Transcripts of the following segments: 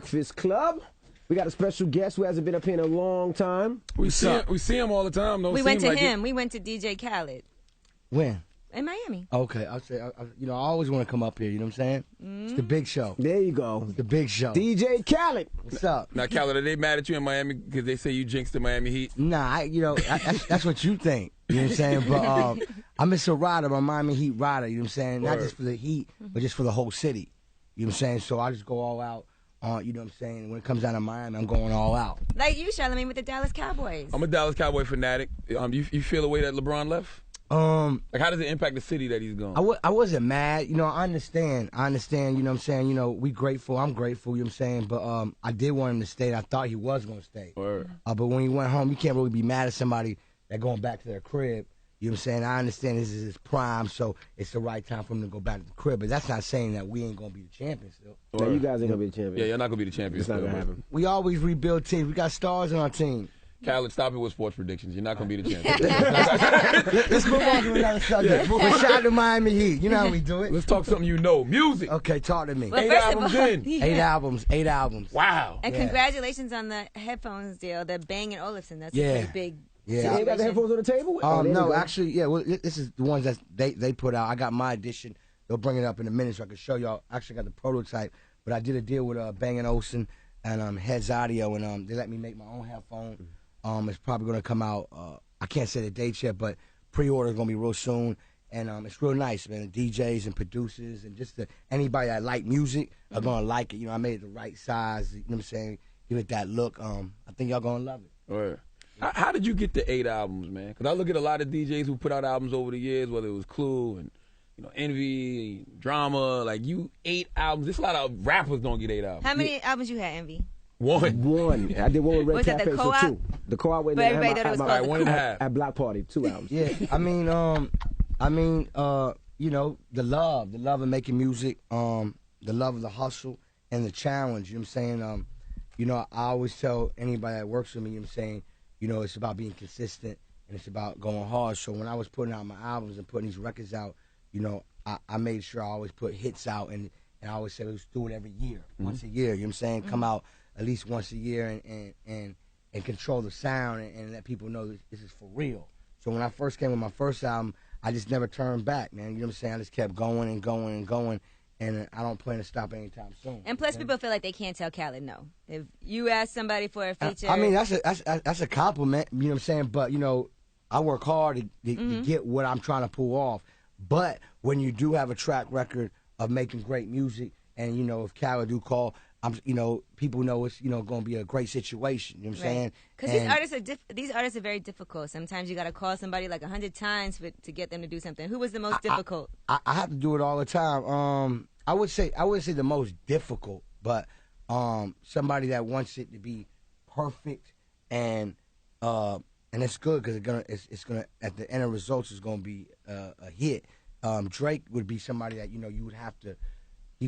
Breakfast Club. We got a special guest who hasn't been up here in a long time. We see him all the time. We went to him. We went to DJ Khaled. When? In Miami. Okay, I'll say, I always want to come up here, you know what I'm saying? It's the big show. There you go. It's the big show. DJ Khaled. What's up? Now, Khaled, are they mad at you in Miami because they say you jinxed the Miami Heat? Nah, that's what you think. You know what I'm saying? But I'm just a rider. I'm a Miami Heat rider, you know what I'm saying? Not just for the Heat, but just for the whole city. You know what I'm saying? So I just go all out. You know what I'm saying? When it comes down to Miami, I'm going all out. Like you, Charlamagne, with the Dallas Cowboys. I'm a Dallas Cowboy fanatic. You feel the way that LeBron left? Like, how does it impact the city that he's gone? I wasn't mad. You know, I understand. You know what I'm saying? You know, we grateful. I'm grateful, you know what I'm saying? But I did want him to stay, and I thought he was going to stay. But when he went home, you can't really be mad at somebody that going back to their crib. You know what I'm saying? I understand this is his prime, so it's the right time for him to go back to the crib. But that's not saying that we ain't going to be the champions still. No, you guys ain't going to be the champions. Yeah, you're not going to be the champions. It's not going to happen. We always rebuild teams. We got stars on our team. Khaled, stop it with sports predictions. You're not going to be the champion. Let's move on to another subject. Shout out to Miami Heat. You know how we do it. Let's talk something you know. Music. Okay, talk to me. Well, 8 albums in. Yeah. 8 albums. Wow. And congratulations on the headphones deal, the Bang & Olufsen. That's a pretty big. Yeah. So they got the headphones on the table? No, actually, yeah. Well, this is the ones that they put out. I got my edition. They'll bring it up in a minute so I can show y'all. Actually, got the prototype. But I did a deal with Bang & Olufsen and Heads Audio, and they let me make my own headphone. It's probably going to come out, I can't say the date yet, but pre-order is going to be real soon. And it's real nice, man. The DJs and producers and just anybody that like music are going to like it. You know, I made it the right size, you know what I'm saying? Give it that look. I think y'all going to love it. Right. How did you get the 8 albums, man? Because I look at a lot of DJs who put out albums over the years, whether it was Clue and Envy, Drama, like 8 albums. There's a lot of rappers don't get 8 albums. How many albums you had, Envy? One. I did one with Red Was that Cafe, the so co-op? 2. The co-op with everybody thought it was called the 1.5. At Block Party, 2 albums. Yeah, you know, the love of making music, the love of the hustle and the challenge, you know what I'm saying? You know, I always tell anybody that works with me, you know what I'm saying, you know, it's about being consistent and it's about going hard. So when I was putting out my albums and putting these records out, you know, I made sure I always put hits out and I always said let's do it every year, once a year, you know what I'm saying? Come out at least once a year and control the sound and let people know this is for real. So when I first came with my first album, I just never turned back, man. You know what I'm saying? I just kept going and going and going, and I don't plan to stop anytime soon. And plus, people feel like they can't tell Khaled no. If you ask somebody for a feature, I mean that's a compliment. You know what I'm saying? But you know, I work hard to get what I'm trying to pull off. But when you do have a track record of making great music, and you know, if Khaled do call, you know, people know it's going to be a great situation. You know what I'm saying? Because these artists are very difficult. Sometimes you got to call somebody like 100 times to get them to do something. Who was the most difficult? I have to do it all the time. I wouldn't say the most difficult, but somebody that wants it to be perfect and it's good because it's gonna at the end of results is gonna be a hit. Drake would be somebody that you're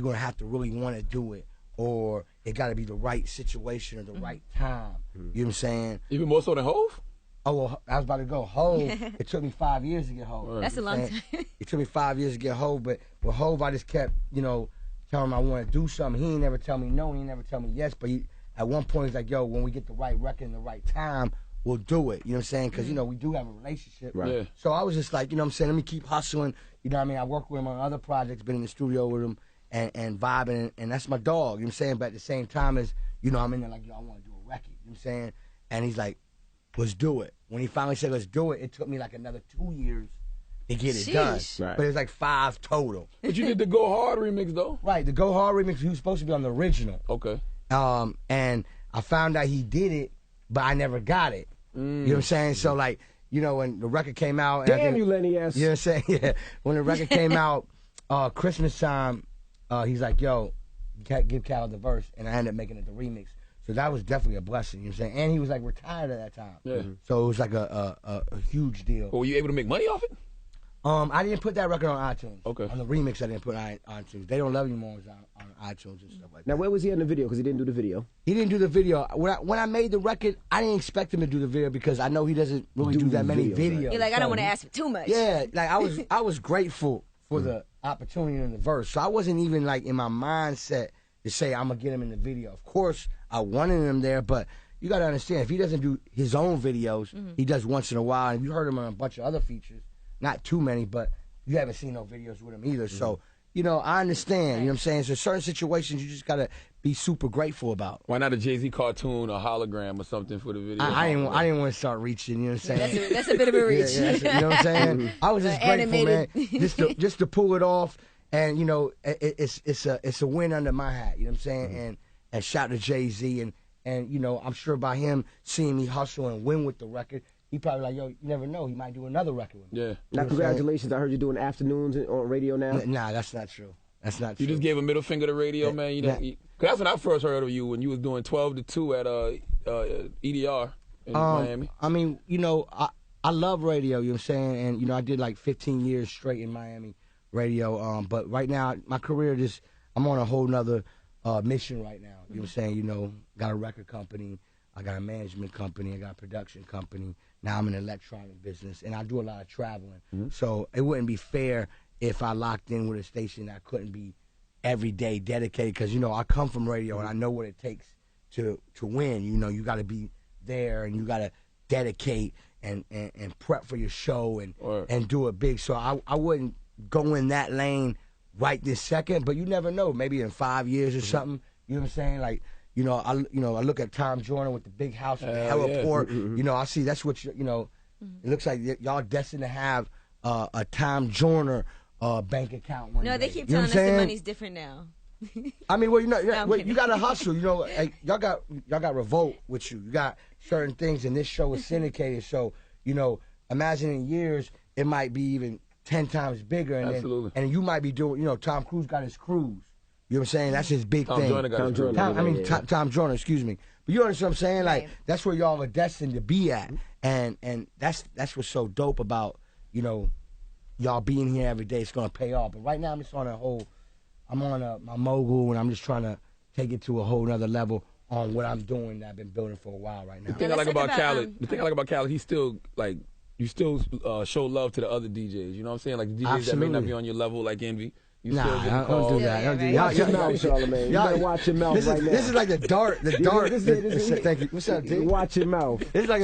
gonna have to really want to do it, or it got to be the right situation or the right time. You know what I'm saying? Even more so than Hov? Oh, well, I was about to go. Hov, it took me 5 years to get Hov. That's a long time. It took me 5 years to get Hov, but with Hov, I just kept, telling him I want to do something. He ain't never tell me no, he ain't never tell me yes, but at one point he's like, yo, when we get the right record and the right time, we'll do it. You know what I'm saying? Because, we do have a relationship. Right. Yeah. So I was just like, let me keep hustling. You know what I mean? I work with him on other projects, been in the studio with him and vibing, and that's my dog. You know what I'm saying? But at the same time as, I'm in there like, yo, I want to do a record. You know what I'm saying? And he's like, let's do it. When he finally said, let's do it, it took me like another 2 years to get it done. Right. But it was like 5 total. But you did the Go Hard remix, though? Right, the Go Hard remix, he was supposed to be on the original. Okay. And I found out he did it, but I never got it. You know what I'm saying? So, like, when the record came out. Damn you, Lenny S. You know what I'm saying? Yeah. When the record came out, Christmas time, he's like, yo, give Khaled the verse. And I ended up making it the remix. So that was definitely a blessing, you know what I'm saying? And he was like retired at that time. Yeah. So it was like a huge deal. Well, were you able to make money off it? I didn't put that record on iTunes. Okay. On the remix, I didn't put it on iTunes. They Don't Love You More was on iTunes and stuff like that. Now, where was he in the video? Because he didn't do the video. He didn't do the video. When I made the record, I didn't expect him to do the video because I know he doesn't really do that many videos. You're like, I don't want to ask for too much. Yeah, like I was grateful for the opportunity in the verse. So I wasn't even like in my mindset to say I'm gonna get him in the video. Of course, I wanted him there, but you gotta understand if he doesn't do his own videos, he does once in a while. And you heard him on a bunch of other features, not too many, but you haven't seen no videos with him either. So. You know, I understand. You know what I'm saying? So certain situations you just gotta be super grateful about. Why not a Jay-Z cartoon or hologram or something for the video? I didn't want to start reaching. You know what I'm saying? That's a bit of a reach. Yeah, you know what I'm saying? I was just grateful, man, just to pull it off. And you know, it's a win under my hat. You know what I'm saying? And shout to Jay-Z and you know, I'm sure by him seeing me hustle and win with the record. He probably like, yo, you never know. He might do another record with me. Yeah. Now, congratulations. I heard you're doing afternoons on radio now. Nah, that's not true. That's not true. You just gave a middle finger to radio, man. You know, cause that's when I first heard of you, when you was doing 12 to 2 at EDR in Miami. I mean, you know, I love radio, you know what I'm saying? And, you know, I did like 15 years straight in Miami radio. But right now, my career I'm on a whole nother mission right now. You know what I'm saying? You know, got a record company. I got a management company. I got a production company. Now I'm in the electronic business, and I do a lot of traveling. So it wouldn't be fair if I locked in with a station that couldn't be every day dedicated. Because, you know, I come from radio, and I know what it takes to win. You know, you got to be there, and you got to dedicate and prep for your show and do it big. So I wouldn't go in that lane right this second, but you never know. Maybe in 5 years or something, you know what I'm saying? Like, I look at Tom Joyner with the big house with the heliport. You know, I see that's what it looks like y'all destined to have a Tom Joyner bank account one day. No, they keep telling us the money's different now. I mean, well, you got to hustle. You know, like, y'all got Revolt with you. You got certain things, and this show is syndicated. So, you know, imagine in years it might be even 10 times bigger, and Absolutely. And you might be doing. You know, Tom Cruise got his cruise. You know what I'm saying? That's his big thing. Tom Joyner, excuse me. But you understand what I'm saying? Like, that's where y'all are destined to be at. And that's what's so dope about, you know, y'all being here every day. It's going to pay off. But right now, I'm just on my mogul, and I'm just trying to take it to a whole nother level on what I'm doing that I've been building for a while right now. The thing I like about Khaled, he's still, like, you still show love to the other DJs. You know what I'm saying? Like, the DJs that may not be on your level, like Envy. I don't do that. Watch your mouth, Charlamagne. You better watch your mouth right now. This is like the dart. Thank you. What's up, D? Watch your mouth. It's like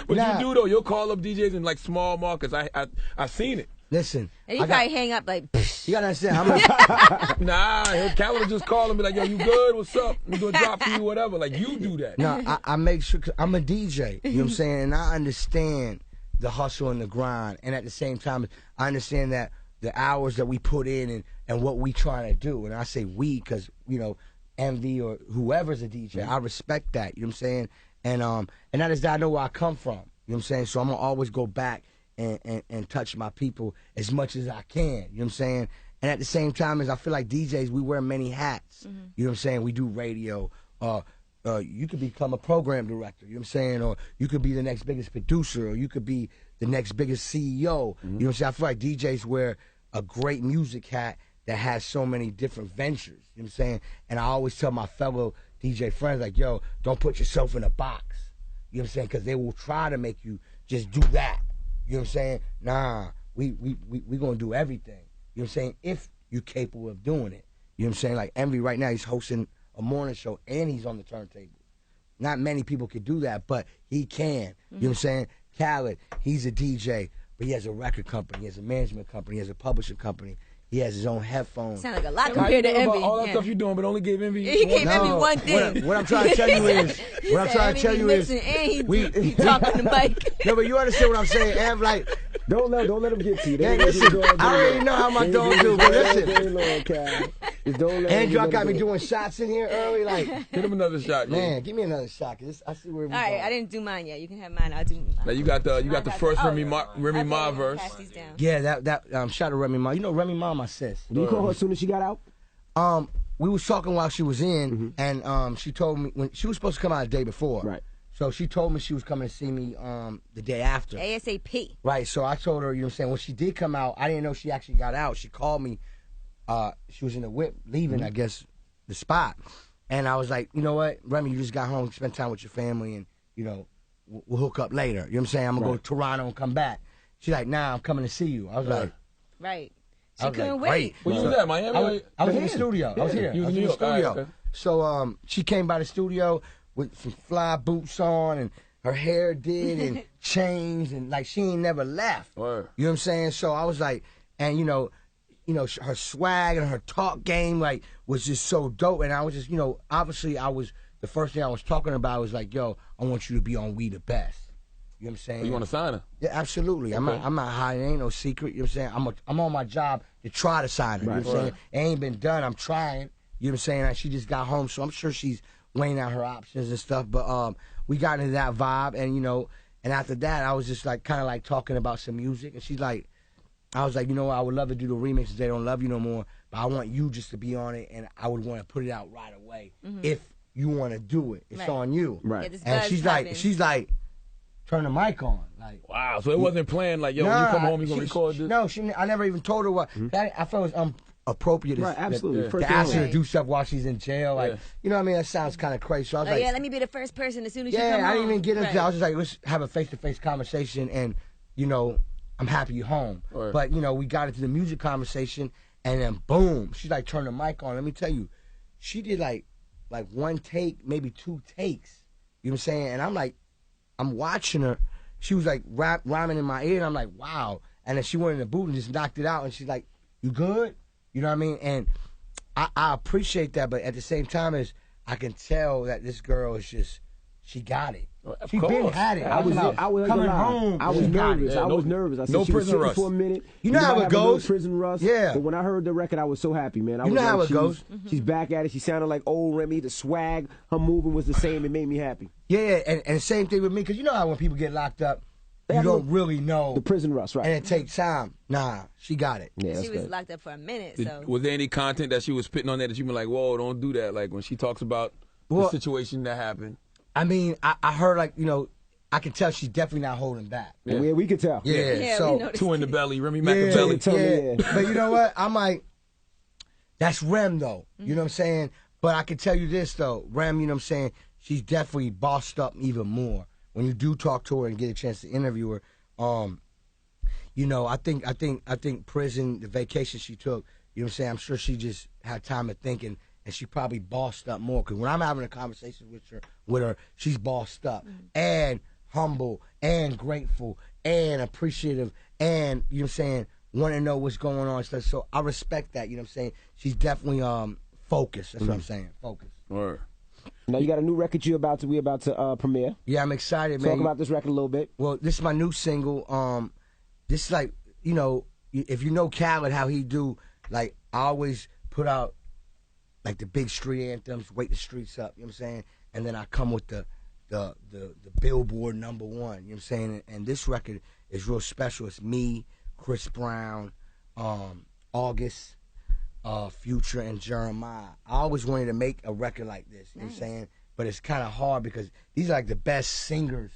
But you do, though. You'll call up DJs in, like, small markets. I've seen it. Listen. And you probably hang up like, you got to understand. Nah, Khaled will just call and be like, yo, you good? What's up? I'm going to drop for you, whatever. Like, you do that. No, I make sure, cause I'm a DJ. You know what I'm saying? And I understand the hustle and the grind. And at the same time, I understand that the hours that we put in and what we trying to do. And I say we because, you know, Envy or whoever's a DJ, I respect that. You know what I'm saying? And that is that I know where I come from. You know what I'm saying? So I'm going to always go back and touch my people as much as I can. You know what I'm saying? And at the same time, as I feel like DJs, we wear many hats. You know what I'm saying? We do radio. You could become a program director. You know what I'm saying? Or you could be the next biggest producer. Or you could be the next biggest CEO. You know what I'm saying? I feel like DJs wear a great music hat that has so many different ventures. You know what I'm saying? And I always tell my fellow DJ friends, like, yo, don't put yourself in a box. You know what I'm saying? Because they will try to make you just do that. You know what I'm saying? Nah, we going to do everything. You know what I'm saying? If you're capable of doing it. You know what I'm saying? Like Envy right now, he's hosting a morning show and he's on the turntable. Not many people can do that, but he can. You know what I'm saying? Khaled, he's a DJ. But he has a record company, he has a management company, he has a publishing company, he has his own headphones. Sound like a lot compared to Envy. All that stuff you're doing, but only gave Envy. He gave Envy one thing. What I'm trying to tell you is, he talking the mic. No, but you understand what I'm saying? And like, don't let him get to you. Listen, I already know how my dog do, but listen. Andrew, I got me doing shots in here early. Like, get him another shot, man. Give me another shot. Cause I see where we. All right, I didn't do mine yet. You can have mine. I'll do mine. Now you got the first Remy Ma verse. Yeah, that shout to Remy Ma. You know Remy Ma, my sis. Did you call her as soon as she got out? We was talking while she was in, and she told me when she was supposed to come out the day before. Right. So she told me she was coming to see me the day after. ASAP. Right. So I told her, you know what I'm saying, when she did come out, I didn't know she actually got out. She called me. She was in the whip leaving, I guess, the spot. And I was like, you know what, Remy, you just got home, spend time with your family, and, you know, we'll hook up later. You know what I'm saying? I'm going to go to Toronto and come back. She's like, nah, I'm coming to see you. I was like. Right. She couldn't wait. Great. Where you was at, Miami? I was in the studio. I was here. You I was was in in New the York. studio. All right, okay. So she came by the studio with some fly boots on and her hair did and chains and like she ain't never left. Word. You know what I'm saying? So I was like, and you know, her swag and her talk game like was just so dope. And I was just, obviously the first thing I was talking about was like, yo, I want you to be on We the Best. You know what I'm saying? Oh, you want to sign her? Yeah, absolutely. Okay. I'm not hiding. Ain't no secret. You know what I'm saying? I'm on my job to try to sign her. You know what I'm saying? It ain't been done. I'm trying. You know what I'm saying? And she just got home, so I'm sure she's weighing out her options and stuff. But we got into that vibe, and and after that, I was just like kind of like talking about some music, and she's like, I was like, I would love to do the remixes. They Don't Love You No More, but I want you just to be on it, and I would want to put it out right away. If you want to do it, it's on you. Right. Yeah, and she's like, turn the mic on. Like, wow. So it wasn't planned like, yo, when you come home, you going to record this? No, I never even told her what. I felt it was inappropriate Right, absolutely. to ask her to do stuff while she's in jail. Like, you know what I mean? That sounds kind of crazy. So I was like, yeah, let me be the first person as soon as you come yeah, home. I didn't even get into Right. that. I was just like, let's have a face-to-face conversation, and, I'm happy you're home. Right. But, we got into the music conversation, and then boom, she like turned the mic on. Let me tell you, she did like one take, maybe 2 takes. You know what I'm saying? And I'm watching her. She was like rhyming in my ear, and I'm like, wow. And then she went in the booth and just knocked it out, and she's like, you good? You know what I mean? And I appreciate that, but at the same time, I can tell that this girl is just, she got it. Of She course. been had it. I was coming home. I was she got nervous. it. I no- was nervous. I said no she was prison sitting rust. for a minute. You know how might it have a little goes. Prison rust. Yeah. But when I heard the record, I was so happy, man. I You was know like, how it goes. She's back at it. She sounded like old Remy. The swag, her moving was the same. It made me happy. Yeah, and same thing with me, because you know how when people get locked up, you don't really know. The prison rust, right? And it takes time. Nah, she got it. Yeah, She that's was good. locked up for a minute, Did- so. Was there any content that she was spitting on there that you been like, whoa, don't do that? Like when she talks about the situation that happened. I mean, I heard I can tell she's definitely not holding back. Yeah, we could tell. Yeah, Yeah, so we noticed. 2 in the belly, Remy yeah, Machiavelli. Tell me, yeah. yeah. But you know what? I'm like, that's Rem though. You know what I'm saying? But I can tell you this though, Rem, you know what I'm saying? She's definitely bossed up even more. When you do talk to her and get a chance to interview her, I think prison, the vacation she took, you know what I'm saying? I'm sure she just had time to think, and she probably bossed up more. Because when I'm having a conversation with her, she's bossed up and humble and grateful and appreciative, and you know what I'm saying, want to know what's going on and stuff. So I respect that. You know what I'm saying? She's definitely focused. That's what I'm saying. Focused. Word. Now you got a new record we about to premiere. Yeah, I'm excited, man. Talk about this record a little bit. Well, this is my new single. This is like, if you know Khaled, how he do, like, I always put out, like, the big street anthems, wake the streets up, you know what I'm saying? And then I come with the Billboard #1, you know what I'm saying? And this record is real special. It's me, Chris Brown, August, Future, and Jeremiah. I always wanted to make a record like this, you know what I'm saying? But it's kind of hard because these are like the best singers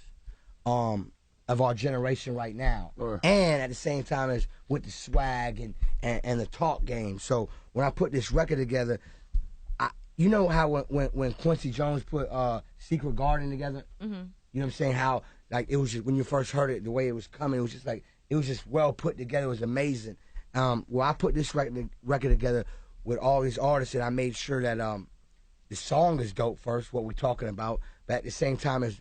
of our generation right now. Sure. And at the same time as with the swag and the talk game. So when I put this record together, you know how when Quincy Jones put Secret Garden together? You know what I'm saying? How, like, it was just, when you first heard it, the way it was coming, it was just like, it was just well put together. It was amazing. Well, I put this record together with all these artists, and I made sure that the song is dope first, what we're talking about, but at the same time as,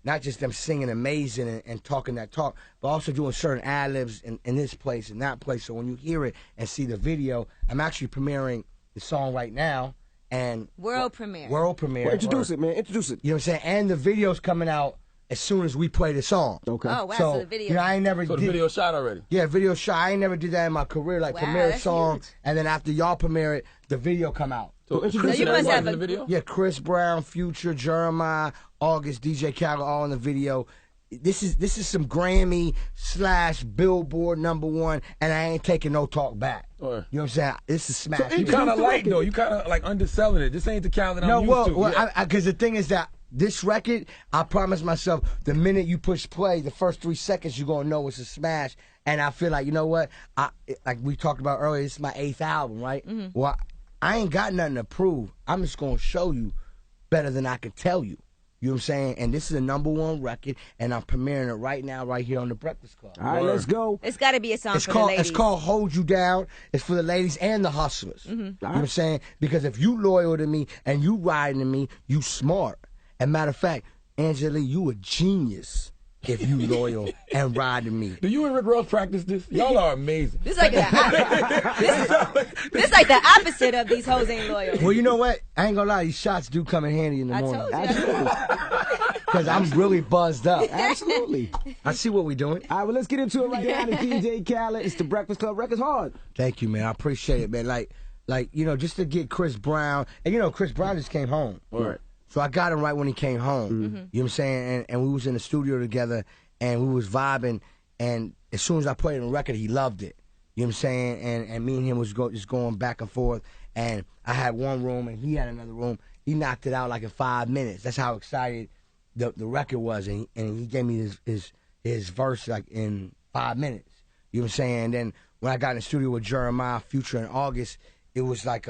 not just them singing amazing and talking that talk, but also doing certain ad-libs in this place and that place. So when you hear it and see the video, I'm actually premiering the song right now. And World premiere. Well, Introduce it, man. Introduce it. You know what I'm saying? And the video's coming out as soon as we play the song. Okay. Oh, wow, so the video. I ain't never So the did. video shot already. Yeah, video shot. I ain't never did that in my career. Like, Wow, premiere a that's song, huge. and then after y'all premiere it, the video come out. So is introduce Chris it. and You must everybody have in the a- video? Yeah, Chris Brown, Future, Jeremiah, August, DJ Khaled, all in the video. This is some Grammy / Billboard #1, and I ain't taking no talk back. Sure. You know what I'm saying? This is smash. You kind of like, though. You kind of like underselling it. This ain't the Khaled I'm No, used well, to. well, Yeah. because the thing is that this record, I promised myself, the minute you push play, the first 3 seconds, you're gonna know it's a smash. And I feel like, you know what? Like we talked about earlier, this is my 8th album, right? Well, I ain't got nothing to prove. I'm just gonna show you better than I can tell you. You know what I'm saying? And this is a #1 record, and I'm premiering it right now, right here on the Breakfast Club. All right, let's go. It's got to be a song for the ladies. It's called Hold You Down. It's for the ladies and the hustlers. You know what I'm saying? Because if you loyal to me and you riding to me, you smart. And matter of fact, Angela, you a genius if you loyal and ride to me. Do you and Rick Ross practice this? Y'all are amazing. This like this like the opposite of these hoes ain't loyal. Well, you know what? I ain't gonna lie, these shots do come in handy in the morning. told you. Absolutely. Because I'm really buzzed up. Absolutely. I see what we're doing. All right, well, let's get into it right now. It's DJ Khaled. It's the Breakfast Club. Records hard. Thank you, man. I appreciate it, man. Like, you know, just to get Chris Brown, and you know, Chris Brown just came home. Right. So I got him right when he came home. You know what I'm saying? And we was in the studio together, and we was vibing, and as soon as I played the record, he loved it. You know what I'm saying? And me and him was just going back and forth, and I had one room, and he had another room. He knocked it out like in 5 minutes. That's how excited the record was, and he gave me his verse like in 5 minutes. You know what I'm saying? And then when I got in the studio with Jeremiah, Future, in August, it was like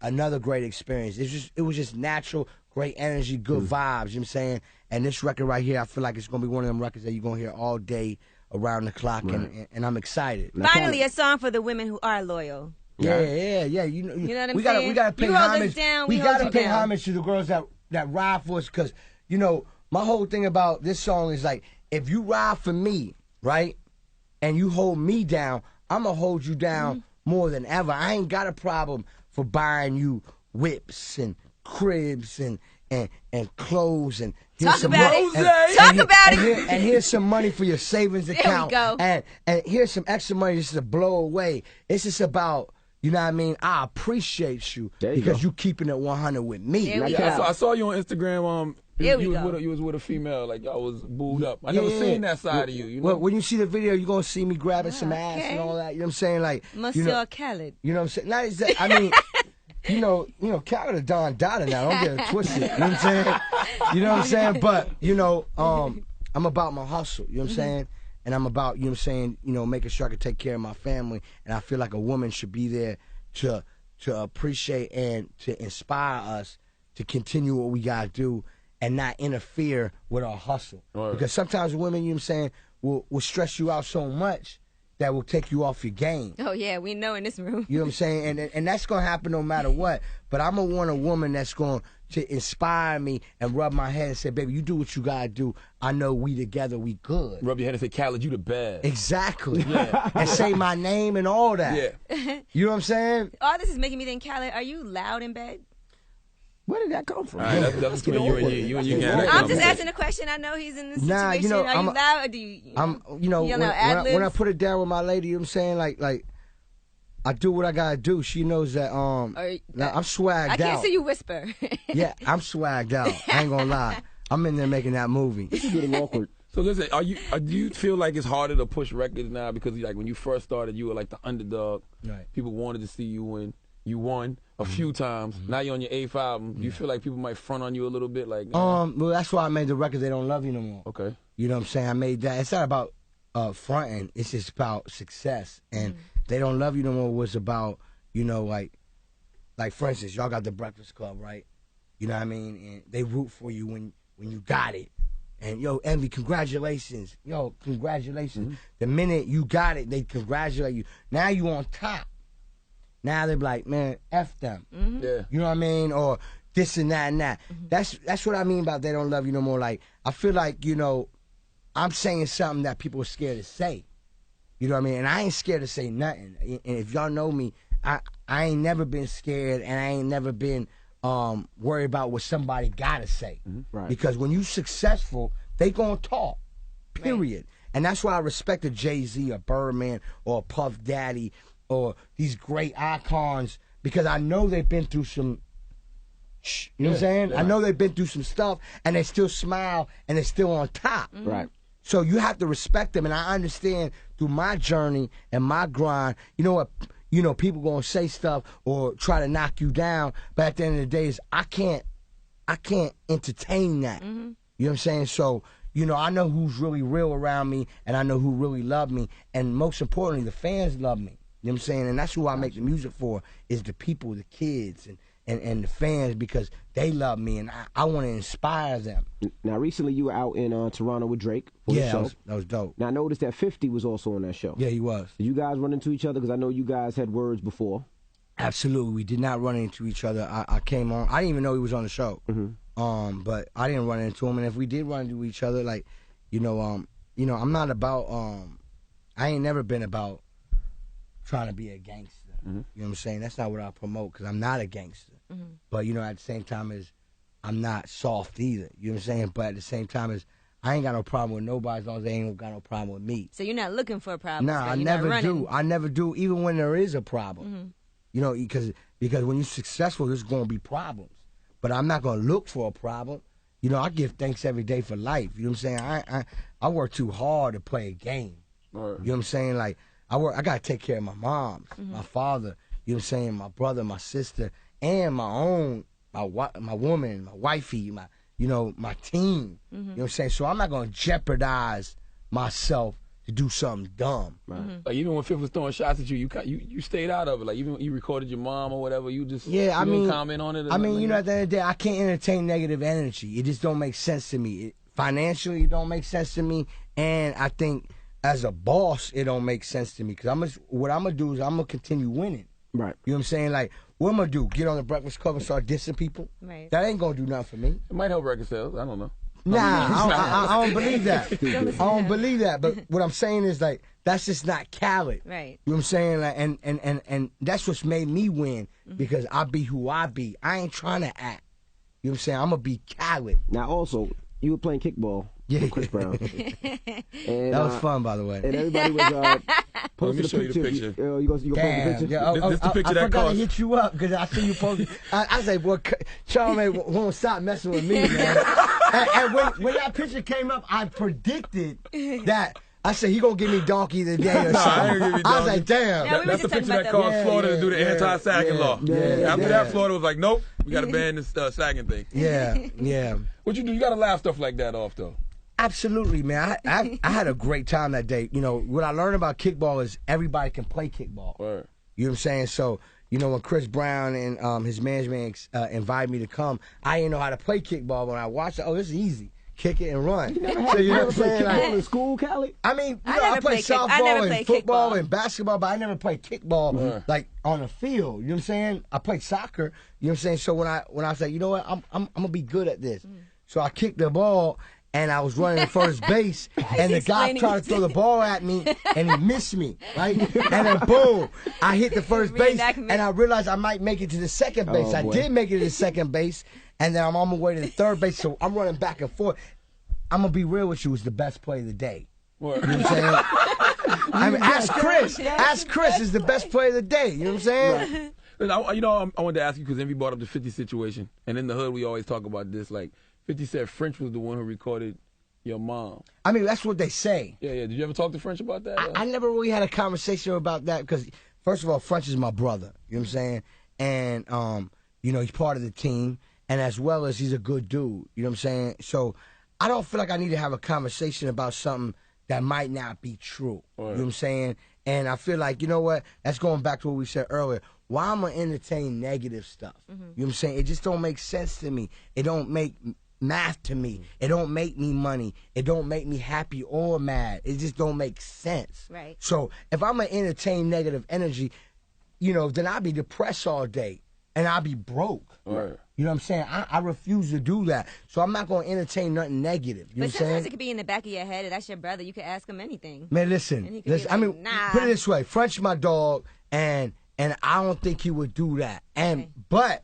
another great experience. It was just natural, great energy, good vibes. You know what I'm saying? And this record right here, I feel like it's gonna be one of them records that you're gonna hear all day around the clock, and I'm excited. Finally, a song for the women who are loyal. Yeah. You know what I'm saying? We gotta pay You hold us homage. down, we we hold gotta you pay down. homage to the girls that ride for us, because you know my whole thing about this song is like, if you ride for me, right, and you hold me down, I'm gonna hold you down more than ever. I ain't got a problem for buying you whips and cribs and clothes and Talk about it. and Talk about it. and here's some money for your savings account. go. And here's some extra money just to blow away. It's just about, you know what I mean? I appreciate you There you because go. you keeping it 100 with me. There we Yeah, go. I saw you on Instagram. Here we you go. was with a female, like y'all was booed up. I never seen that side of you. You know? Well, when you see the video, you're gonna see me grabbing some ass okay. and all that. You know what I'm saying? Like, Monsieur Khaled. you know what I'm saying? Not exactly. I mean, you know, Khaled a Don Dada now. Don't get it twisted. You know what I'm saying? You know what I'm saying? But you know, I'm about my hustle. You know what I'm saying? And I'm about, you know what I'm saying, making sure I can take care of my family. And I feel like a woman should be there to appreciate and to inspire us to continue what we gotta do and not interfere with our hustle. Right. Because sometimes women, you know what I'm saying, will stress you out so much that will take you off your game. Oh yeah, we know in this room. You know what I'm saying? And that's going to happen no matter what. But I'm going to want a woman that's going to inspire me and rub my head and say, baby, you do what you got to do. I know we together, we good. Rub your head and say, Khaled, you the best. Exactly. And say my name and all that. Yeah. You know what I'm saying? All this is making me think, Khaled, are you loud in bed? Where did that come from? All right, that's between you and you and you. I'm just asking a question. I know he's in this situation. Nah, you know, are you loud or do you? When I put it down with my lady, you know what I'm saying? Like I do what I gotta do. She knows that I'm swagged out. I can't see you whisper. Yeah, I'm swagged out. I ain't gonna lie. I'm in there making that movie. This is getting awkward. So listen, do you feel like it's harder to push records now because like when you first started, you were like the underdog. Right. People wanted to see you win. You won a few times. Now you're on your 8th album. Do you feel like people might front on you a little bit? Like, Well, that's why I made the record. They Don't Love You No More. Okay. You know what I'm saying? I made that. It's not about fronting. It's just about success. And They Don't Love You No More was about, like for instance, y'all got the Breakfast Club, right? You know what I mean? And they root for you when you got it. And yo, Envy, congratulations. Yo, congratulations. The minute you got it, they congratulate you. Now you on top. Now they're like, man, F them. Yeah. You know what I mean? Or this and that and that. That's what I mean about They Don't Love You No More. Like, I feel like, I'm saying something that people are scared to say. You know what I mean? And I ain't scared to say nothing. And if y'all know me, I ain't never been scared, and I ain't never been worried about what somebody gotta say. Right. Because when you successful, they gonna talk. Period. Right. And that's why I respect a Jay-Z, a Birdman, or a Puff Daddy, or these great icons, because I know they've been through some, you know what I'm saying? Yeah. I know they've been through some stuff, and they still smile, and they're still on top. Right. So you have to respect them, and I understand through my journey and my grind, you know what, people gonna say stuff or try to knock you down, but at the end of the day, I can't entertain that. You know what I'm saying? So, I know who's really real around me, and I know who really love me, and most importantly, the fans love me. You know what I'm saying? And that's who I make the music for, is the people, the kids, and the fans because they love me and I want to inspire them. Now, recently you were out in Toronto with Drake for the show. That was dope. Now, I noticed that 50 was also on that show. Yeah, he was. Did you guys run into each other? Because I know you guys had words before. Absolutely, we did not run into each other. I came on. I didn't even know he was on the show. But I didn't run into him. And if we did run into each other, like, I'm not about. I ain't never been about trying to be a gangster. You know what I'm saying? That's not what I promote because I'm not a gangster. But at the same time as I'm not soft either. You know what I'm saying? But at the same time as I ain't got no problem with nobody as long as they ain't got no problem with me. So you're not looking for a problem? Nah, I never do. I never do, even when there is a problem. Because when you're successful, there's going to be problems. But I'm not going to look for a problem. I give thanks every day for life. You know what I'm saying? I work too hard to play a game. Right. You know what I'm saying? Like, I got to take care of my mom, my father, you know what I'm saying, my brother, my sister, and my woman, my wifey, my team. You know what I'm saying? So I'm not going to jeopardize myself to do something dumb. Right. Like even when Fifth was throwing shots at you, you stayed out of it. Like even when you recorded your mom or whatever, you just didn't comment on it. At the end of the day, I can't entertain negative energy. It just don't make sense to me. Financially, it don't make sense to me, and I think as a boss, it don't make sense to me because what I'm gonna do is I'm gonna continue winning. Right. You know what I'm saying? Like, what I'm gonna do? Get on the Breakfast Club and start dissing people? Right. That ain't gonna do nothing for me. It might help record sales. I don't know. Nah, I don't believe that. I don't believe that. But what I'm saying is like that's just not Khaled. Right. You know what I'm saying? Like, and that's what's made me win because I be who I be. I ain't trying to act. You know what I'm saying? I'm gonna be Khaled. Now, also, you were playing kickball with Chris Brown. And, that was fun, by the way. And everybody was let me show you the picture. You gonna post the picture? Yeah, this the picture that I forgot cost. to hit you up because I see you posting. I say, boy, Charlamagne won't stop messing with me, man. and when that picture came up, I predicted that. I said, he gonna give me donkey today or something. I ain't gonna give you I was like, damn. No, That's the picture that caused Florida to do the anti-sagging law. After that, Florida was like, nope, we got to ban this sagging thing. Yeah. What you do? You got to laugh stuff like that off, though. Absolutely, man. I had a great time that day. What I learned about kickball is everybody can play kickball. Word. You know what I'm saying? So, when Chris Brown and his management invited me to come, I didn't know how to play kickball. When I watched it, this is easy. Kick it and run. You never played kickball in school, Khaled? I mean, I played softball and football and basketball, but I never played kickball like on the field. You know what I'm saying? I played soccer. You know what I'm saying? So when I was like, you know what, I'm gonna be good at this. So I kicked the ball and I was running first base, and the guy tried to throw the ball at me and he missed me, right? And then boom, I hit the first base, and I realized I might make it to the second base. I did make it to the second base. And then I'm on my way to the third base, so I'm running back and forth. I'm going to be real with you, it's the best play of the day. Word. You know what I'm saying? I mean, ask Chris. Ask Chris is the best play of the day. You know what I'm saying? Right. I wanted to ask you because Envy brought up the 50 situation. And in the hood, we always talk about this. Like, 50 said French was the one who recorded your mom. I mean, that's what they say. Yeah. Did you ever talk to French about that? I never really had a conversation about that because, first of all, French is my brother. You know what I'm saying? And, he's part of the team. And as well as he's a good dude, you know what I'm saying? So I don't feel like I need to have a conversation about something that might not be true. You know what I'm saying? And I feel like, you know what? That's going back to what we said earlier. Why am I entertain negative stuff? You know what I'm saying? It just don't make sense to me. It don't make math to me. It don't make me money. It don't make me happy or mad. It just don't make sense. Right. So if I'm going to entertain negative energy, then I'll be depressed all day and I'll be broke. Right. You know what I'm saying? I refuse to do that. So I'm not going to entertain nothing negative. You know what I'm saying? Sometimes it could be in the back of your head. If that's your brother, you could ask him anything. Man, listen. Like, I mean, nah. put it this way. French my dog, and I don't think he would do that. But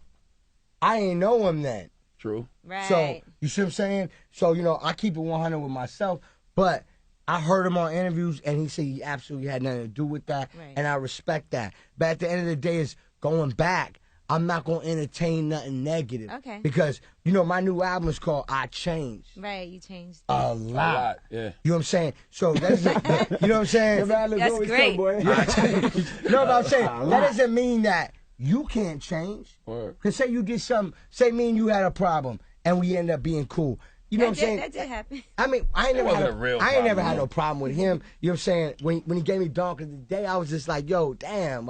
I ain't know him then. True. Right. So, you see what I'm saying? So, I keep it 100 with myself. But I heard him on interviews, and he said he absolutely had nothing to do with that. Right. And I respect that. But at the end of the day, is going back. I'm not going to entertain nothing negative. Okay. Because, my new album is called I Changed. Right, you changed. A lot. Yeah. You know what I'm saying? So, you know what I'm saying? That's great. Boy. No, but I'm saying, that doesn't mean that you can't change. Because say you did something, say me and you had a problem, and we end up being cool. You know what I'm saying? That did happen. I mean, I ain't never had no no problem with him. You know what I'm saying? When he gave me Dog of the Day, I was just like, yo, damn.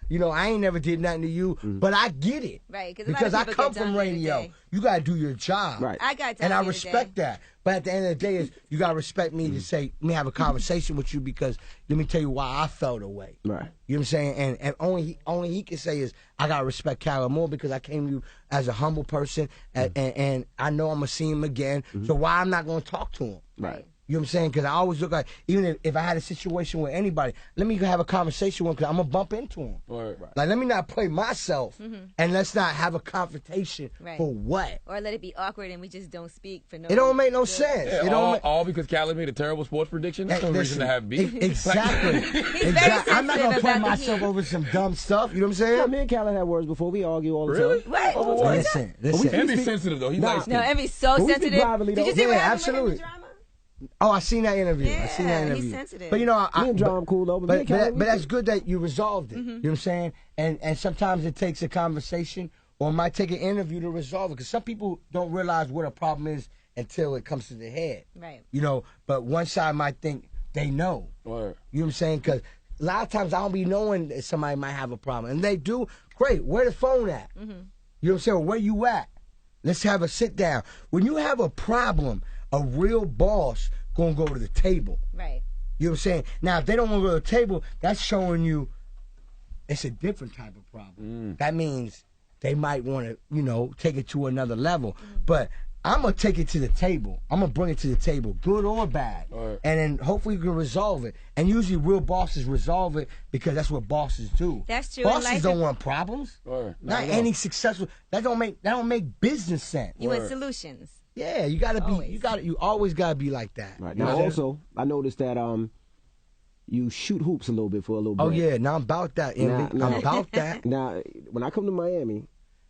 You know, I ain't never did nothing to you, but I get it. Right, because I come from radio. You got to do your job. Right. I got and I respect that. But at the end of the day, is you got to respect me to say, let me have a conversation with you because let me tell you why I felt away. Right. You know what I'm saying? And only he can say is, I got to respect Khaled more because I came to you as a humble person and I know I'm going to see him again. So why I'm not going to talk to him? Right. You know what I'm saying? Because I always look like, even if I had a situation with anybody, let me have a conversation with him because I'm going to bump into him. Right. Like, let me not play myself and let's not have a confrontation for what? Or let it be awkward and we just don't speak for no It don't make no sense. Yeah, it don't all because Khaled made a terrible sports prediction? That's no reason to have beef. Exactly. Exactly. I'm not going to put myself over some dumb stuff. You know what I'm saying? Yeah, me and Khaled had words before. We argue all the time. What? Listen. Envy's sensitive, though. He's like, No, Envy's so But we speak sensitive. privately, Did you though. see what Yeah, happened with him in absolutely. the drama? Oh, I seen that interview. I seen that Yeah, interview. he's sensitive. But you know, Me and John cool though. But that's good that you resolved it. You know what I'm saying? And sometimes it takes a conversation or it might take an interview to resolve it. Because some people don't realize what a problem is until it comes to their head. Right. You know, but one side might think they know. Right. You know what I'm saying? Because a lot of times I don't be knowing that somebody might have a problem. And they do, great. Where the phone at? You know what I'm saying? Where you at? Let's have a sit down. When you have a problem, a real boss gonna go to the table. Right. You know what I'm saying? Now, if they don't want to go to the table, that's showing you it's a different type of problem. That means they might want to, you know, take it to another level. But I'm going to take it to the table. I'm going to bring it to the table, good or bad. Right. And then hopefully we can resolve it. And usually real bosses resolve it because that's what bosses do. That's true. Bosses don't want problems. Right. Not any successful. That don't make business sense. You want solutions. Yeah, you gotta be. You always gotta be like that. Right. You know Now, what I'm also, I noticed that you shoot hoops a little bit for a little bit. Oh yeah, now I'm about that, Envy. Nah. I'm about that. Now, when I come to Miami,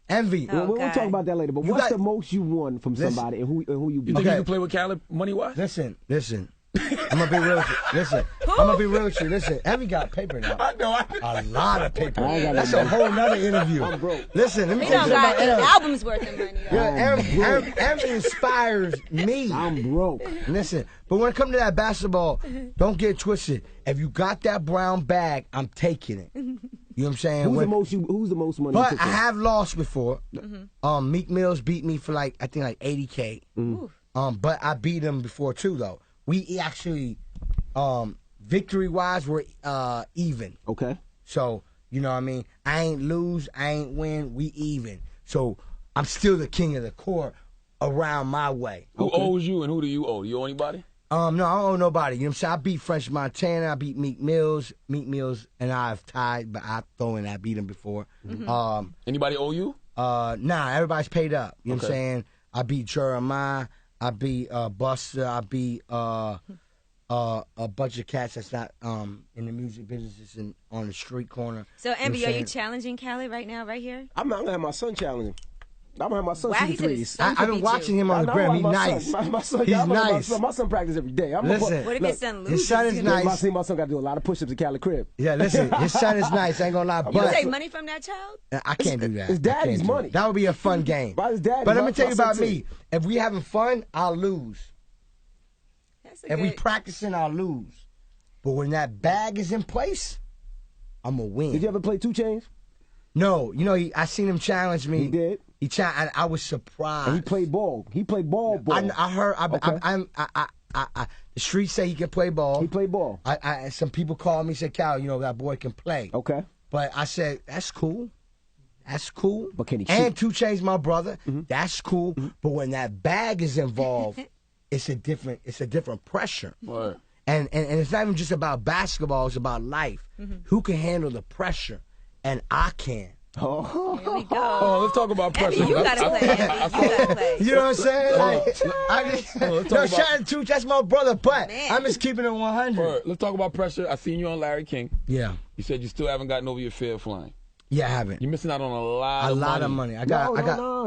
Envy. we'll talk about that later. But what's the most you won from somebody and who you beat? You think you can play with Khaled money-wise? Listen. I'm gonna be real with you. Listen, I'm gonna be real with you. Listen, Envy got paper now. I know. A lot of paper. I ain't got That's no a whole nother interview. I'm broke. Listen, let me He tell don't you got something about 8 Envy. albums worth of money. Yeah, Envy inspires me. I'm broke. Listen, but when it comes to that basketball, don't get it twisted. If you got that brown bag, I'm taking it. You know what I'm saying? Who's the most money? But you I took from? have lost before. Meek Mills beat me for I think 80K. But I beat him before too though. We actually victory wise we're even. Okay. So, you know what I mean? I ain't lose, I ain't win, we even. So I'm still the king of the court around my way. Who owes you and who do you owe? Do you owe anybody? No, I don't owe nobody. You know what I'm saying? I beat French Montana, I beat Meek Mills. Meek Mills and I have tied, but I beat him before. Anybody owe you? Nah, everybody's paid up. You know what I'm Okay. saying? I beat Jeremiah, I beat Buster, I beat a bunch of cats that's not in the music business, it's on the street corner. So, Envy, You know are what you I'm saying? challenging Khaled right now, right here? I'm gonna have my son challenge him. I'm gonna have my son Wow, shoot he the said his threes. son- I've been watching him on the gram. He's nice. My son, He's I'm gonna- nice. My son practice every day. Listen, What if your son loses? his son is nice. My son got to do a lot of push-ups at Cali crib. Yeah, listen, his son is nice. I ain't gonna lie, You but take money from that child? I can't do that. It's daddy's I can't do money. That. That would be a fun game. By his daddy, But let my- me tell my you son about too. me. If we having fun, I'll lose. That's a If we good. practicing, I'll lose. But when that bag is in place, I'm gonna win. Did you ever play 2 Chainz? No, you know, I seen him challenge me. He did. He challenged. I was surprised. And he played ball. He played ball. I heard. Okay. The streets say he can play ball. He played ball. Some people called me and said, "Cal, you know that boy can play." Okay. But I said, "That's cool. That's cool." But can he And shoot? 2 Chainz, my brother. That's cool. But when that bag is involved, it's a different pressure. Right. And it's not even just about basketball, it's about life. Who can handle the pressure? And I can. Oh. Here we go. Oh, let's talk about Envy, pressure. you gotta play, Envy. You gotta play. You know what I'm saying? Like, let's no, talk about- shout out to that's my brother, but Man. I'm just keeping it 100. All right, let's talk about pressure. I seen you on Larry King. Yeah. You said you still haven't gotten over your fear of flying. Yeah, I haven't. You're missing out on a lot of money. I got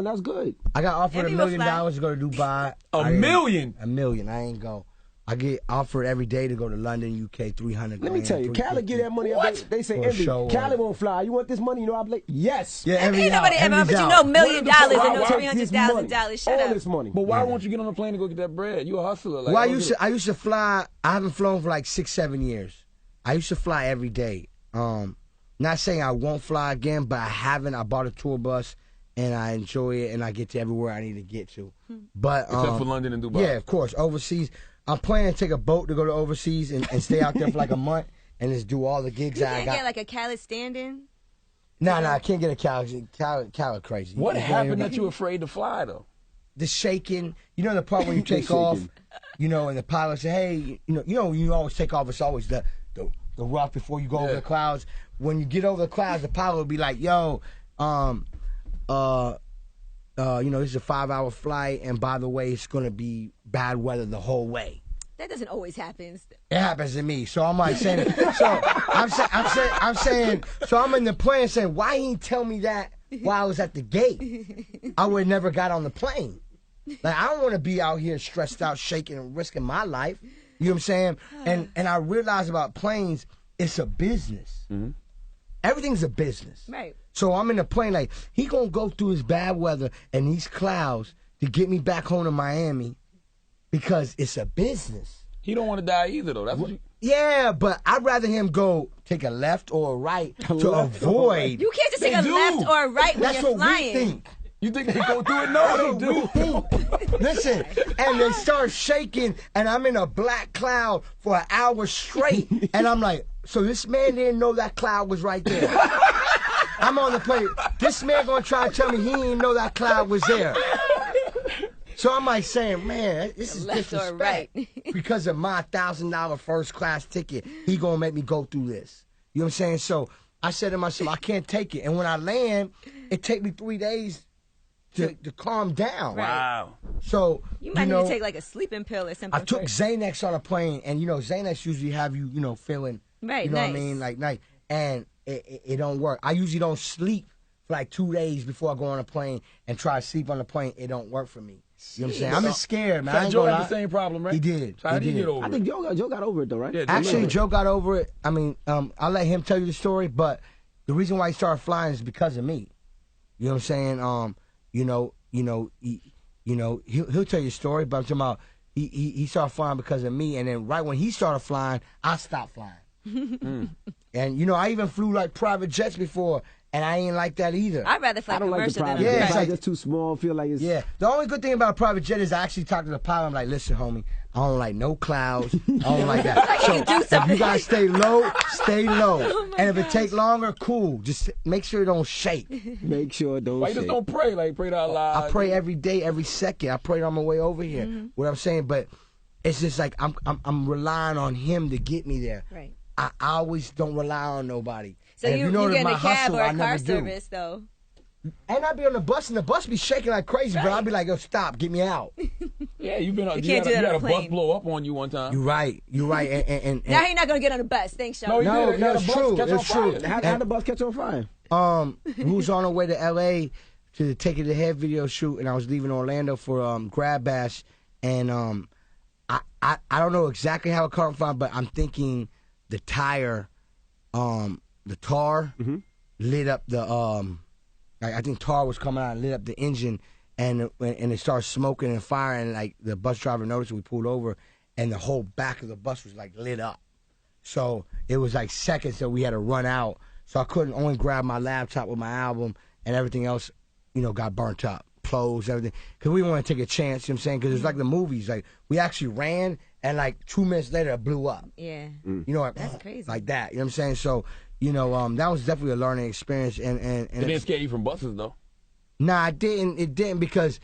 That's good. I got offered Envy $1 will million fly. to go to Dubai. $1 million? $1 million. I ain't go. I get offered every day to go to London, UK, 300. Let me tell you, Cali get that money. What? They say, For a Envy, show, Cali won't fly. You want this money? You know, I'm like, yes. Yeah, Ain't Envy nobody out. ever Envy's offered you out. no $1 million and no Take this money. $300,000. Shut All up. this money. But why won't you get on a plane to go get that bread? You a hustler. Like, Well, I used to fly. I haven't flown for like 6-7 years. I used to fly every day. Not saying I won't fly again, but I haven't. I bought a tour bus, and I enjoy it, and I get to everywhere I need to get to. But Except for London and Dubai. Yeah, of course. Overseas, I'm planning to take a boat to go to overseas and stay out there for like a month and just do all the gigs You I can't got. get like a Khaled stand-in? No, I can't get a Khaled crazy. What happened that you afraid to fly though? The shaking, you know the part when you take off, you know, and the pilot say, hey, you always take off. It's always the rough before you go over the clouds. When you get over the clouds, the pilot will be like, yo, this is a 5-hour flight, and by the way, it's gonna be bad weather the whole way. That doesn't always happen. It happens to me, so I'm like saying, so I'm saying, so I'm in the plane saying, why he didn't tell me that while I was at the gate? I would have never got on the plane. Like, I don't want to be out here stressed out, shaking, and risking my life. You know what I'm saying? And I realized about planes, it's a business. Mm-hmm. Everything's a business. Right. So I'm in the plane like, he gonna go through his bad weather and these clouds to get me back home to Miami because it's a business. He don't want to die either though. That's what you... Yeah, but I'd rather him go take a left or a right to avoid. You can't just take a left or a right when That's you're what flying. we think. You think they go through it? No, they do. Listen, and they start shaking, and I'm in a black cloud for an hour straight, and I'm like, so this man didn't know that cloud was right there. I'm on the plane. This man gonna try to tell me he didn't know that cloud was there. So I'm like saying, man, this is Left or disrespect. right. Because of my $1,000 first class ticket, he gonna make me go through this. You know what I'm saying? So I said to myself, I can't take it. And when I land, it take me 3 days to calm down. Right. Wow. So You might need to take like a sleeping pill or something. I took first. Xanax on a plane, and Xanax usually have you, feeling, Right, you know what I nice. mean, like nice, and it don't work. I usually don't sleep for like 2 days before I go on a plane and try to sleep on the plane. It don't work for me. You know what I'm saying? I'm just scared, man. I Fat ain't Joe gonna had lie. the same problem, right? He did. So how did he did. get over I think Joe got over it though, right? Yeah, Actually, Joe Joe got over it. I mean, I'll let him tell you the story, but the reason why he started flying is because of me. You know what I'm saying? He'll tell you a story, but I'm talking about he started flying because of me, and then right when he started flying, I stopped flying. And I even flew like private jets before, and I ain't like that either. I'd rather fly I don't like the commercial than private. Yeah, Yeah, it's like- it's too small. Feel like it's The only good thing about a private jet is I actually talked to the pilot. I'm like, listen, homie, I don't like no clouds. I don't like that. So if you guys stay low, stay low. And if it take longer, cool. Just make sure it don't shake. Make sure it don't. Why you just shake. don't pray? Like pray to Allah. I pray every day, every second. I pray on my way over here. What I'm saying, but it's just like I'm relying on him to get me there. Right. I always don't rely on nobody. So And you if know get in my a cab hustle, or I a never car do. service though. And I'd be on the bus, and the bus be shaking like crazy, but I'd be like, yo, stop, get me out. Yeah, you've been. You can't do that had on a a bus plane. blow up on you one time. You're right. And Now you're not gonna get on the bus. Thanks, Sean. No, he No, did. no, He had a it's bus true. catch on It's true. fire. How the bus catch on fire? we was on our way to L.A. to the Take It to Head video shoot, and I was leaving Orlando for Grab Bash, and I don't know exactly how it caught on fire, but I'm thinking the tire, the tar lit up the I think tar was coming out and lit up the engine, and it started smoking and firing, and like the bus driver noticed, we pulled over, and the whole back of the bus was like lit up. So it was like seconds that we had to run out. So I couldn't only grab my laptop with my album, and everything else, got burnt up, clothes, everything. Because we want to take a chance, you know what I'm saying? Because it's like the movies. Like, we actually ran, and like 2 minutes later, it blew up. Yeah. Like, That's crazy. like that. You know what I'm saying? So, that was definitely a learning experience. And It didn't scare you from buses though. nah, it didn't because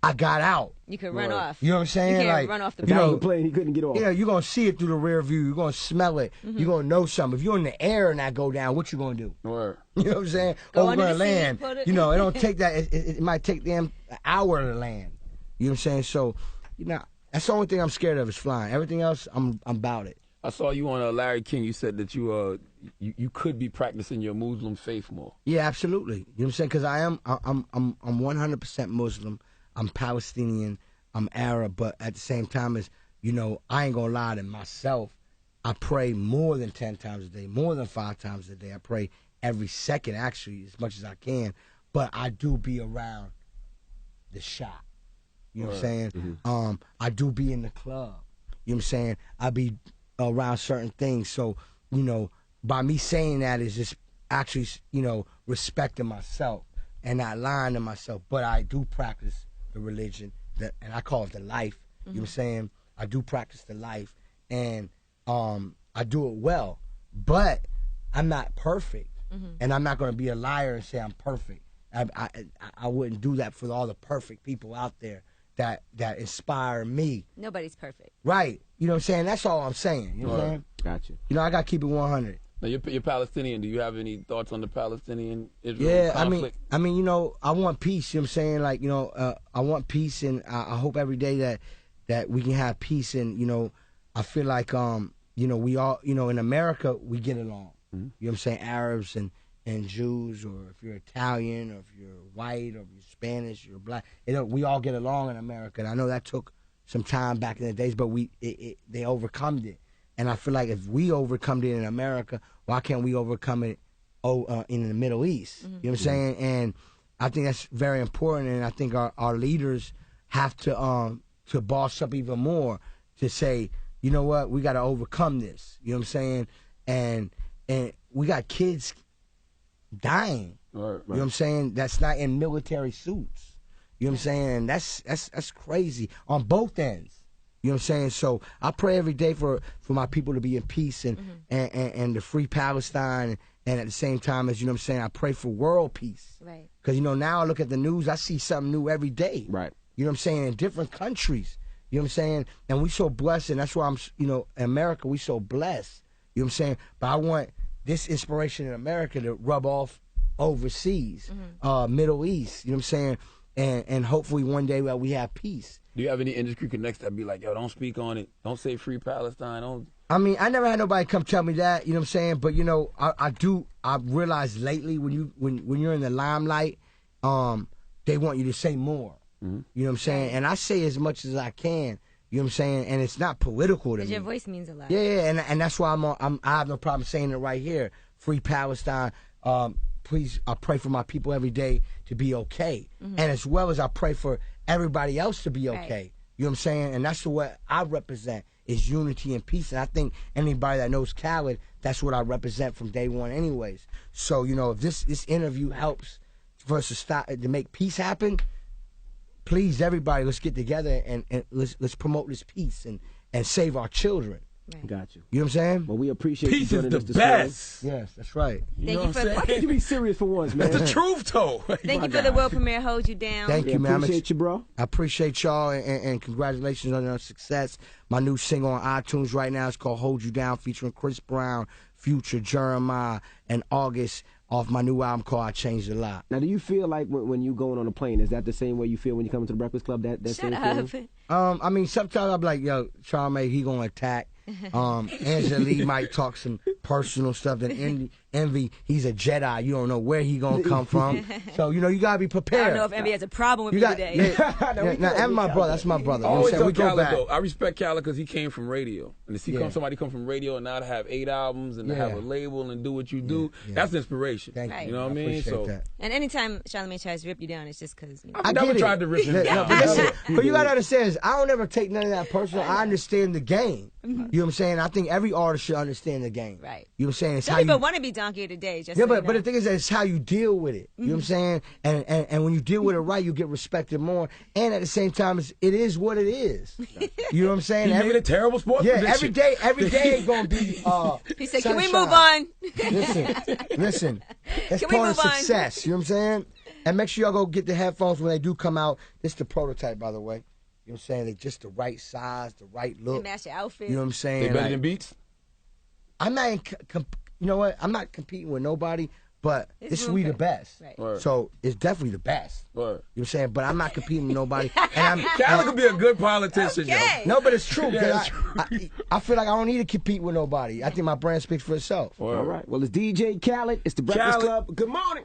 I got out. You could run off. You know what I'm saying? You can't Like, run off the The plane. guy on the plane, he couldn't get off. You're going to see it through the rear view. You're going to smell it. You're going to know something. If you're in the air and that go down, what you going to do? Word. You know what I'm saying? Go We're under going to the seat, land. put it- It don't take that. It might take them an hour to land. You know what I'm saying? So, that's the only thing I'm scared of is flying. Everything else, I'm about it. I saw you on Larry King. You said that you could be practicing your Muslim faith more. Yeah, absolutely. You know what I'm saying? Because I'm 100% Muslim. I'm Palestinian. I'm Arab. But at the same time, I ain't gonna lie to myself. I pray more than 10 times a day, more than 5 times a day. I pray every second, actually, as much as I can. But I do be around the shop. You know what I'm saying? I do be in the club. You know what I'm saying? I be around certain things. So, by me saying that is just actually, respecting myself and not lying to myself. But I do practice the religion, and I call it the life. You know what I'm saying? I do practice the life, and I do it well. But I'm not perfect, and I'm not going to be a liar and say I'm perfect. I wouldn't do that for all the perfect people out there that inspire me. Nobody's perfect. Right. You know what I'm saying? That's all I'm saying. You know what I'm saying? Gotcha. I got to keep it 100. Now, you're Palestinian. Do you have any thoughts on the Palestinian-Israel conflict? I mean, I want peace. You know what I'm saying? Like, I want peace, and I hope every day that we can have peace. And, I feel like, we all, in America, we get along. You know what I'm saying? Arabs and Jews, or if you're Italian, or if you're white, or if you're Spanish, or you're black. We all get along in America. And I know that took some time back in the days, but they overcome it. And I feel like if we overcome it in America, why can't we overcome it in the Middle East? You know what I'm saying? And I think that's very important. And I think our leaders have to boss up even more to say, you know what, we got to overcome this. You know what I'm saying? And we got kids dying. Right. You know what I'm saying? That's not in military suits. You know what I'm saying? And that's crazy on both ends. You know what I'm saying? So I pray every day for my people to be in peace and to free Palestine, and at the same time, as you know what I'm saying, I pray for world peace. Right. Because, now I look at the news, I see something new every day. Right. You know what I'm saying? In different countries. You know what I'm saying? And we so blessed, and that's why I'm, in America, we so blessed. You know what I'm saying? But I want this inspiration in America to rub off overseas, Middle East. You know what I'm saying? And hopefully one day we have peace. Do you have any industry connects that be like, yo, don't speak on it, don't say free Palestine, don't? I mean, I never had nobody come tell me that. You know what I'm saying? But I realized lately when you're in the limelight, they want you to say more. You know what I'm saying? And I say as much as I can. You know what I'm saying? And it's not political to me. Your voice means a lot. Yeah, and that's why I have no problem saying it right here. Free Palestine. Please, I pray for my people every day to be okay. And as well as I pray for everybody else to be okay. Right. You know what I'm saying? And that's what I represent, is unity and peace. And I think anybody that knows Khaled, that's what I represent from day one anyways. So, if this interview helps for us to make peace happen, please, everybody, let's get together and let's promote this peace and save our children. Right. Got you. You know what I'm saying? Well, we appreciate peace you is joining us the this best. morning. Yes, that's right. Thank you for Why can't you be serious for once, man? That's the truth, though. Thank you for the world premiere. Hold you down. Thank you, man. Appreciate you, bro. I appreciate y'all, and congratulations on your success. My new single on iTunes right now is called Hold You Down, featuring Chris Brown, Future, Jeremiah, and August, off my new album called I Changed a Lot. Now, do you feel like when you going on a plane, is that the same way you feel when you come to the Breakfast Club? That Shut same up. feeling? I mean, sometimes I'm like, yo, Charmaine, he gonna attack. Angela Lee might talk some personal stuff. Then Envy, he's a Jedi. You don't know where he gonna come from. So you gotta be prepared. I don't know if Envy has a problem with me today. Now, and my brother, that's my brother. I always tell we go Khaled, back. though, I respect Khaled because he came from radio, and to see somebody come from radio and now to have 8 albums and to have a label and do what you do, that's inspiration. Thank you. You know what I mean? So, that. And anytime Charlamagne tries to rip you down, it's just because I never tried to rip him down. But you gotta understand is, I don't ever take none of that personal. I understand the game. You know what I'm saying? I think every artist should understand the game. Right. You know what I'm saying? It's some how people you want to be donkey today. Just yeah, so but the thing is that it's how you deal with it. You know what I'm saying? And when you deal with it right, you get respected more. And at the same time, it is what it is. You know what I'm saying? He made a terrible sports prediction. Every day ain't gonna be. He said, sunshine. "Can we move on?" Listen. That's Can we part of move on? success. You know what I'm saying? And make sure y'all go get the headphones when they do come out. This is the prototype, by the way. You know what I'm saying? They're just the right size, the right look. They match your outfit. You know what I'm saying? They better than Beats? I'm not. You know what? I'm not competing with nobody, but it's we the best. Right. So it's definitely the best. Right. You know what I'm saying? But I'm not competing with nobody. And Khaled could be a good politician, Okay. yo. No, but it's true. 'Cause Yeah, I feel like I don't need to compete with nobody. I think my brand speaks for itself. All right. Well, it's DJ Khaled. It's the Breakfast Khaled. Club. Good morning.